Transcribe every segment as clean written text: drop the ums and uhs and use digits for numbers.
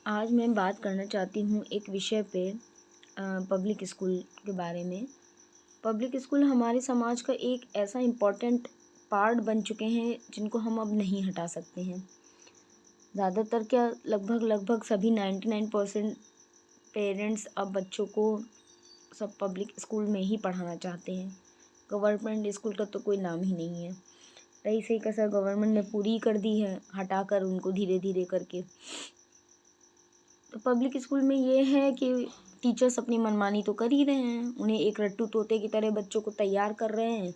आज मैं बात करना चाहती हूँ एक विषय पे पब्लिक स्कूल के बारे में। पब्लिक स्कूल हमारे समाज का एक ऐसा इम्पोर्टेंट पार्ट बन चुके हैं जिनको हम अब नहीं हटा सकते हैं। ज़्यादातर क्या लगभग सभी 99% पेरेंट्स अब बच्चों को सब पब्लिक स्कूल में ही पढ़ाना चाहते हैं। गवर्नमेंट स्कूल का तो कोई नाम ही नहीं है। रही सही कसर गवर्नमेंट ने पूरी कर दी है, हटाकर उनको धीरे धीरे करके। तो पब्लिक स्कूल में ये है कि टीचर्स अपनी मनमानी तो कर ही रहे हैं, उन्हें एक रट्टू तोते की तरह बच्चों को तैयार कर रहे हैं।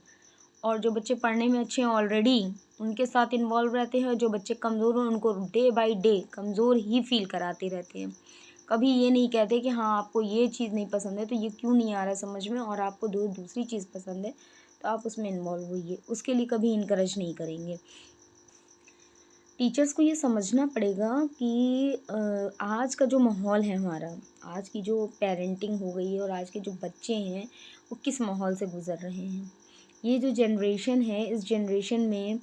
और जो बच्चे पढ़ने में अच्छे हैं ऑलरेडी उनके साथ इन्वॉल्व रहते हैं, जो बच्चे कमज़ोर हैं उनको डे बाय डे कमज़ोर ही फील कराते रहते हैं। कभी ये नहीं कहते कि हाँ आपको ये चीज़ नहीं पसंद है तो ये क्यों नहीं आ रहा है समझ में, और आपको दूसरी चीज़ पसंद है तो आप उसमें इन्वॉल्व होइए, उसके लिए कभी इनकरेज नहीं करेंगे। टीचर्स को ये समझना पड़ेगा कि आज का जो माहौल है हमारा, आज की जो पेरेंटिंग हो गई है और आज के जो बच्चे हैं वो किस माहौल से गुज़र रहे हैं। ये जो जनरेशन है, इस जनरेशन में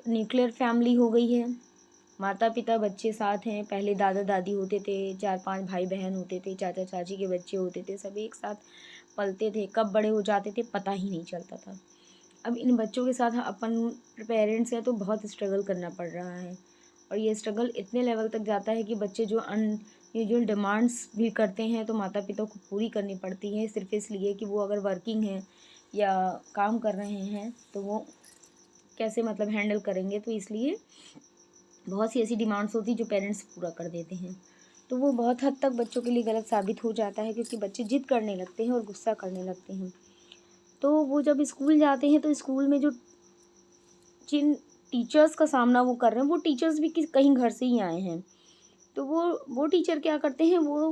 न्यूक्लियर फैमिली हो गई है। माता पिता बच्चे साथ हैं, पहले दादा दादी होते थे, 4-5 भाई बहन होते थे, चाचा चाची के बच्चे होते थे, सब एक साथ पलते थे, कब बड़े हो जाते थे पता ही नहीं चलता था। अब इन बच्चों के साथ अपन पेरेंट्स हैं तो बहुत स्ट्रगल करना पड़ रहा है, और ये स्ट्रगल इतने लेवल तक जाता है कि बच्चे जो अनयूजुअल डिमांड्स भी करते हैं तो माता पिता को पूरी करनी पड़ती है, सिर्फ इसलिए कि वो अगर वर्किंग हैं या काम कर रहे हैं तो वो कैसे मतलब हैंडल करेंगे। तो इसलिए बहुत सी ऐसी डिमांड्स होती जो पेरेंट्स पूरा कर देते हैं, तो वो बहुत हद तक बच्चों के लिए गलत साबित हो जाता है, क्योंकि बच्चे जिद करने लगते हैं और गुस्सा करने लगते हैं। तो वो जब स्कूल जाते हैं तो स्कूल में जो जिन टीचर्स का सामना वो कर रहे हैं, वो टीचर्स भी कहीं घर से ही आए हैं। तो वो टीचर क्या करते हैं, वो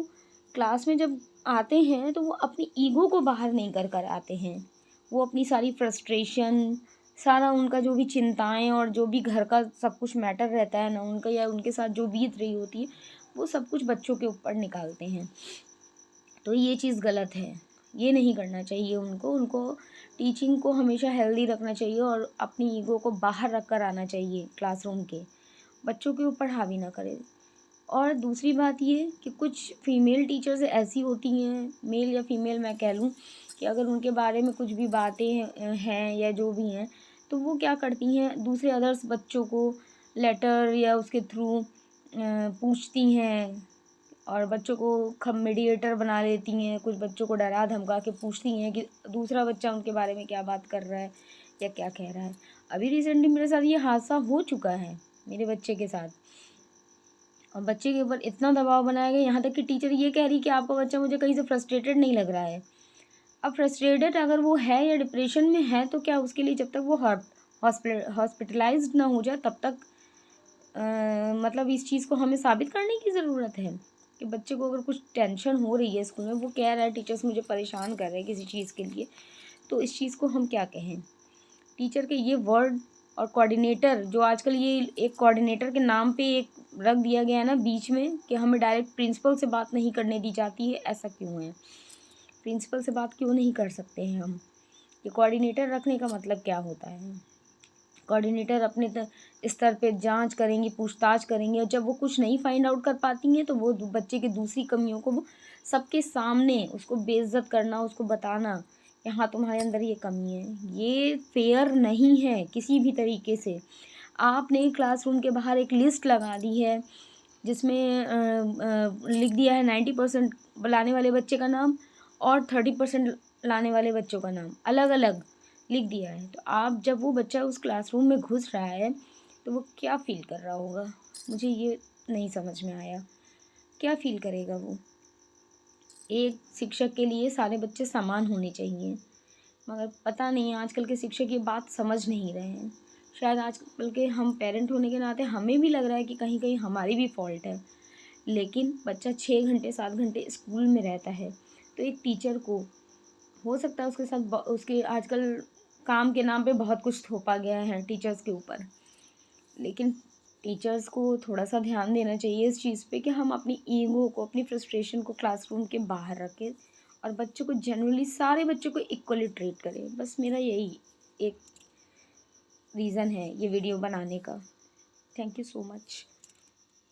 क्लास में जब आते हैं तो वो अपनी ईगो को बाहर नहीं कर आते हैं। वो अपनी सारी फ्रस्ट्रेशन, सारा उनका जो भी चिंताएं और जो भी घर का सब कुछ मैटर रहता है ना उनका, या उनके साथ जो बीत रही होती है, वो सब कुछ बच्चों के ऊपर निकालते हैं। तो ये चीज़ गलत है, ये नहीं करना चाहिए उनको टीचिंग को हमेशा हेल्दी रखना चाहिए और अपनी ईगो को बाहर रख कर आना चाहिए क्लासरूम के, बच्चों के ऊपर हावी ना करें। और दूसरी बात ये कि कुछ फीमेल टीचर्स ऐसी होती हैं, मेल या फीमेल मैं कह लूँ, कि अगर उनके बारे में कुछ भी बातें हैं या जो भी हैं तो वो क्या करती हैं, दूसरे अदर्स बच्चों को लेटर या उसके थ्रू पूछती हैं और बच्चों को मीडिएटर बना लेती हैं। कुछ बच्चों को डरा धमका के पूछती हैं कि दूसरा बच्चा उनके बारे में क्या बात कर रहा है या क्या कह रहा है। अभी रिसेंटली मेरे साथ ये हादसा हो चुका है, मेरे बच्चे के साथ, और बच्चे के ऊपर इतना दबाव बनाया गया, यहाँ तक कि टीचर ये कह रही कि आपका बच्चा मुझे कहीं से फ्रस्ट्रेटेड नहीं लग रहा है। अब फ्रस्ट्रेटेड अगर वो है या डिप्रेशन में है तो क्या उसके लिए जब तक वो हॉस्पिटलाइज्ड ना हो जाए तब तक मतलब इस चीज़ को हमें साबित करने की ज़रूरत है कि बच्चे को अगर कुछ टेंशन हो रही है स्कूल में, वो कह रहा है टीचर्स मुझे परेशान कर रहे हैं किसी चीज़ के लिए, तो इस चीज़ को हम क्या कहें। टीचर के ये वर्ड और कोऑर्डिनेटर, जो आजकल ये एक कोऑर्डिनेटर के नाम पे एक रख दिया गया है ना बीच में कि हमें डायरेक्ट प्रिंसिपल से बात नहीं करने दी जाती है, ऐसा क्यों है? प्रिंसिपल से बात क्यों नहीं कर सकते हैं हम? ये कोऑर्डिनेटर रखने का मतलब क्या होता है? कोऑर्डिनेटर अपने स्तर पे जांच करेंगी, पूछताछ करेंगे, और जब वो कुछ नहीं फाइंड आउट कर पाती हैं तो वो बच्चे की दूसरी कमियों को वो सबके सामने उसको बेइज्जत करना, उसको बताना कि हाँ तुम्हारे अंदर ये कमी है। ये फेयर नहीं है किसी भी तरीके से। आपने क्लासरूम के बाहर एक लिस्ट लगा दी है जिसमें लिख दिया है 90% लाने वाले बच्चे का नाम और 30% लाने वाले बच्चों का नाम अलग अलग लिख दिया है। तो आप जब वो बच्चा उस क्लासरूम में घुस रहा है तो वो क्या फ़ील कर रहा होगा, मुझे ये नहीं समझ में आया। क्या फ़ील करेगा वो? एक शिक्षक के लिए सारे बच्चे समान होने चाहिए, मगर पता नहीं आजकल के शिक्षक ये बात समझ नहीं रहे हैं। शायद आजकल के हम पेरेंट होने के नाते हमें भी लग रहा है कि कहीं कहीं हमारी भी फॉल्ट है, लेकिन बच्चा 6 घंटे 7 घंटे स्कूल में रहता है तो एक टीचर को हो सकता है उसके साथ उसके आजकल काम के नाम पे बहुत कुछ थोपा गया है टीचर्स के ऊपर, लेकिन टीचर्स को थोड़ा सा ध्यान देना चाहिए इस चीज़ पे कि हम अपनी ईगो को, अपनी फ्रस्ट्रेशन को क्लासरूम के बाहर रखें और बच्चों को जनरली सारे बच्चों को इक्वली ट्रीट करें। बस मेरा यही एक रीज़न है ये वीडियो बनाने का। Thank you so much.